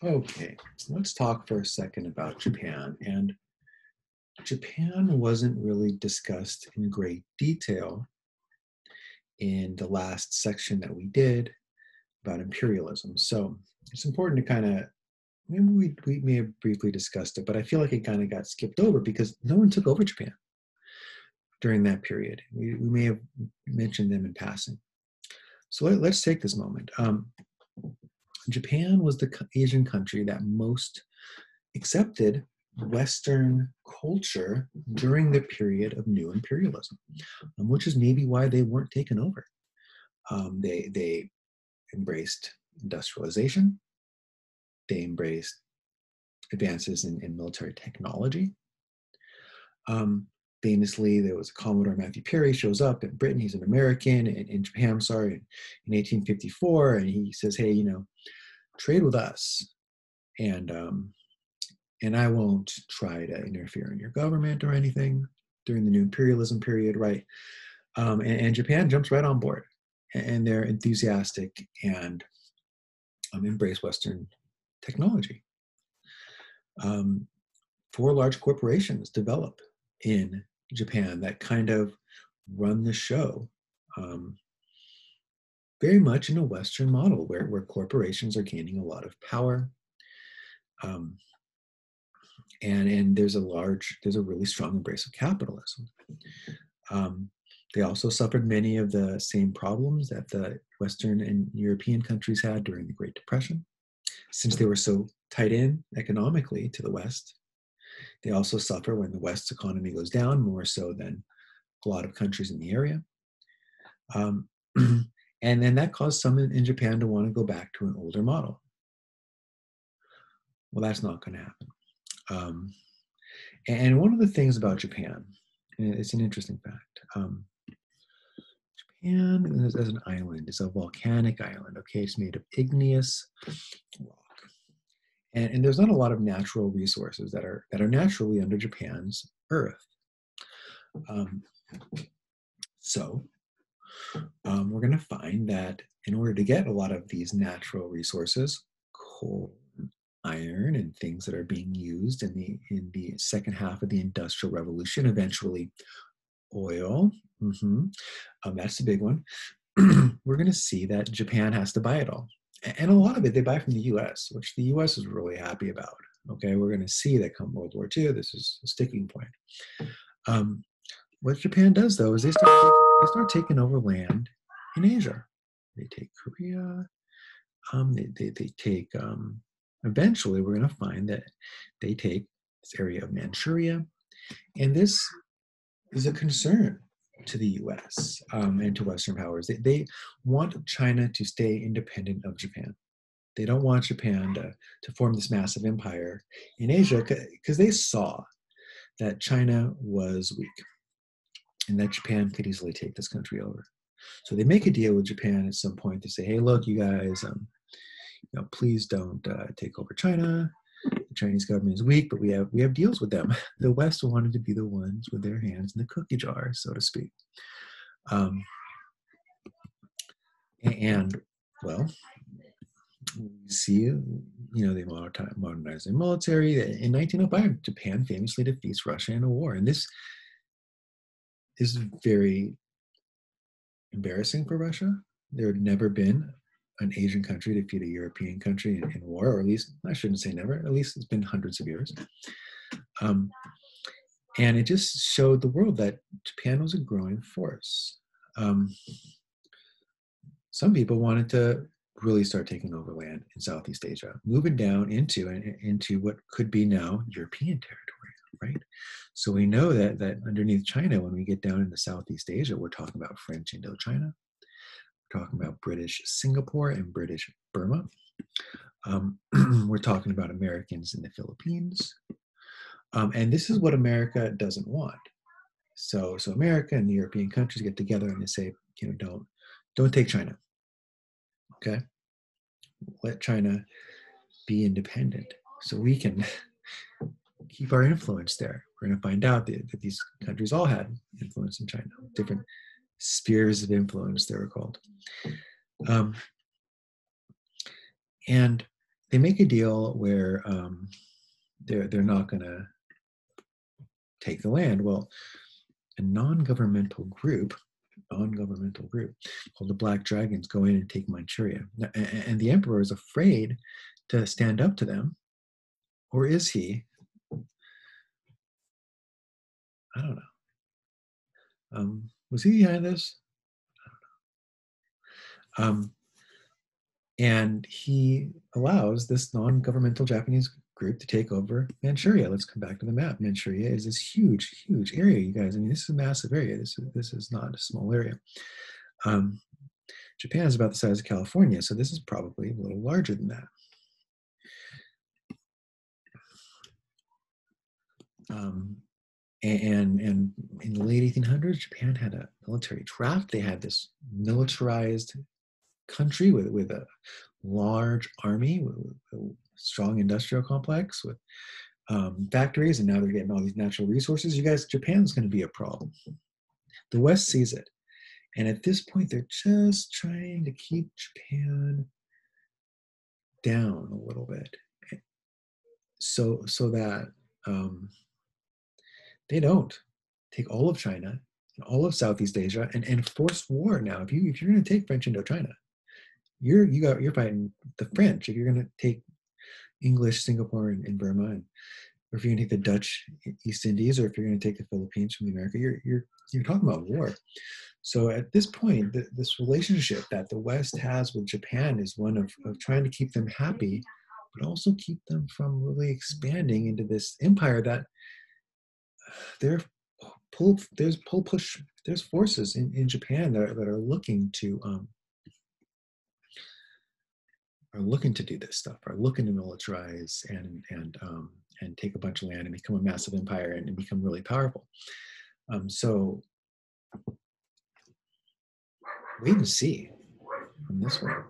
Okay, so let's talk for a second about Japan. And Japan wasn't really discussed in great detail in the last section that we did about imperialism. So it's important to kind of, maybe we may have briefly discussed it, but I feel like it kind of got skipped over because no one took over Japan during that period. We may have mentioned them in passing. So let's take this moment. Japan was the Asian country that most accepted Western culture during the period of new imperialism, which is maybe why they weren't taken over. They embraced industrialization. They embraced advances in military technology. Famously, there was Commodore Matthew Perry shows up in Britain. He's an American in Japan. I'm sorry, in 1854, and he says, "Hey, trade with us, and I won't try to interfere in your government or anything during the new imperialism period, right?" And Japan jumps right on board, and they're enthusiastic and embrace Western technology. Four large corporations develop in Japan that kind of run the show, very much in a Western model where corporations are gaining a lot of power. And there's a really strong embrace of capitalism. They also suffered many of the same problems that the Western and European countries had during the Great Depression, since they were so tied in economically to the West. They also suffer when the West's economy goes down, more so than a lot of countries in the area. And then that caused some in Japan to want to go back to an older model. Well, that's not going to happen. And one of the things about Japan, and it's an interesting fact, Japan is an island. It's a volcanic island. Okay, it's made of igneous rock, and there's not a lot of natural resources that are naturally under Japan's earth. So we're going to find that in order to get a lot of these natural resources, coal, iron, and things that are being used in the second half of the Industrial Revolution, eventually oil. That's the big one. We're going to see that Japan has to buy it all. And a lot of it they buy from the US, which the US is really happy about. Okay, we're going to see that come World War II, this is a sticking point. What Japan does, though, is they start taking over land in Asia. They take Korea. They take, eventually, we're going to find that they take this area of Manchuria. And this is a concern to the US and to Western powers. They want China to stay independent of Japan. They don't want Japan to form this massive empire in Asia because they saw that China was weak and that Japan could easily take this country over. So they make a deal with Japan at some point to say, "Hey, look, you guys, please don't take over China. The Chinese government is weak, but we have deals with them." The West wanted to be the ones with their hands in the cookie jar, so to speak. And well, we see, they modernize their military. In 1905, Japan famously defeats Russia in a war, and this is very embarrassing for Russia. There had never been an Asian country defeat a European country in war, or at least, I shouldn't say never, at least it's been hundreds of years. And it just showed the world that Japan was a growing force. Some people wanted to really start taking over land in Southeast Asia, moving down into what could be now European territory, right? So we know that underneath China, when we get down into Southeast Asia, we're talking about French Indochina. We're talking about British Singapore and British Burma. We're talking about Americans in the Philippines. And this is what America doesn't want. So America and the European countries get together and they say, don't take China. Okay? Let China be independent so we can keep our influence there. We're going to find out that these countries all had influence in China, different spheres of influence, they were called. And they make a deal where they're not going to take the land. Well, a non-governmental group called the Black Dragons go in and take Manchuria, and the emperor is afraid to stand up to them, or is he? I don't know. Was he behind this? Um, and he allows this non-governmental Japanese group to take over Manchuria. Let's come back to the map. Manchuria is this huge, huge area, you guys. I mean, this is a massive area. This is not a small area. Um, Japan is about the size of California, so this is probably a little larger than that. And in the late 1800s, Japan had a military draft. They had this militarized country with a large army, with a strong industrial complex, with factories, and now they're getting all these natural resources. You guys, Japan's going to be a problem. The West sees it. And at this point, they're just trying to keep Japan down a little bit, so that they don't take all of China and all of Southeast Asia and force war. Now, if you're going to take French Indochina, you're fighting the French. If you're going to take English Singapore and Burma, or if you're going to take the Dutch East Indies, or if you're going to take the Philippines from America, you're talking about war. So at this point, this relationship that the West has with Japan is one of trying to keep them happy, but also keep them from really expanding into this empire that there's forces in Japan that are looking to do this stuff, are looking to militarize and take a bunch of land and become a massive empire and become really powerful. So wait and see on this one.